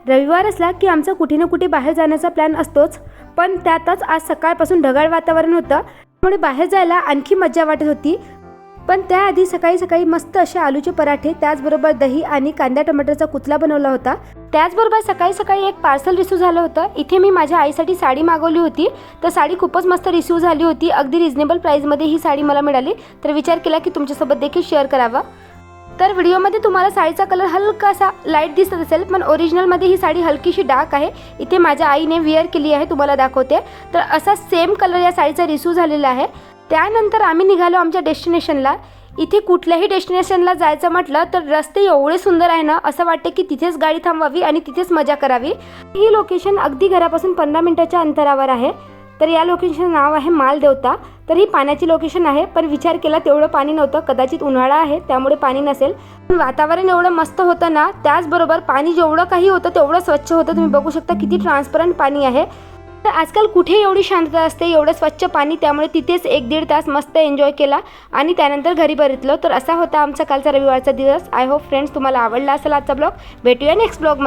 रविवार असला की आमचा कुठे ना कुठे बाहेर जाण्याचा प्लॅन असतोच, पण त्यातच आज सकाळपासून ढगाळ वातावरण होतं, त्यामुळे बाहेर जायला आणखी मजा वाटत होती। पण त्याआधी सकाळी सकाळी मस्त असे आलूचे पराठे, त्याचबरोबर दही आणि कांदा टमाटरचा कुचला बनवला होता। त्याचबरोबर सकाळी सकाळी एक पार्सल रिसीव झालं होतं। इथे मी माझ्या आईसाठी साडी मागवली होती, तर साडी खूपच मस्त रिसीव झाली होती। अगदी रिजनेबल प्राईसमध्ये ही साडी मला मिळाली, तर विचार केला की तुमच्यासोबत देखील शेअर करावा। तर व्हिडिओमध्ये तुम्हाला साडीचा कलर हलकासा लाईट दिसत असेल, पण ओरिजिनलमध्ये ही साडी हलकीशी डार्क आहे। इथे माझ्या आईने वेअर केली आहे, तुम्हाला दाखवते। तर असा सेम कलर या साडीचा रिसीव झालेला आहे। त्यानंतर आम्ही निघालो आमच्या डेस्टिनेशनला। इथे कुठल्याही डेस्टिनेशनला जायचं म्हटलं तर रस्ते एवढे सुंदर आहे ना, असं वाटते की तिथेच गाडी थांबवावी आणि तिथेच मजा करावी। ही लोकेशन अगदी घरापासून 15 मिनिटाच्या अंतरावर आहे। तर या लोकेशनचं नाव आहे मालदेवता। तर ही पाण्याची लोकेशन आहे, पण विचार केला तेवढं पाणी नव्हतं, कदाचित उन्हाळा आहे त्यामुळे पाणी नसेल। पण वातावरण एवढं मस्त होतं ना, त्याचबरोबर पाणी जेवढं काही होतं तेवढं स्वच्छ होतं। तुम्ही बघू शकता किती ट्रान्सपरंट पाणी आहे। तर आजकाल कुठे एवढी शांतता असते, एवढं स्वच्छ पाणी, त्यामुळे तिथेच 1-1.5 तास मस्त एन्जॉय केला आणि त्यानंतर घरी परतलो। तर असा होता आमचा कालचा रविवारचा दिवस। आय होप फ्रेंड्स तुम्हाला आवडला असेल आजचा ब्लॉग। भेटूया नेक्स्ट ब्लॉग मध्ये।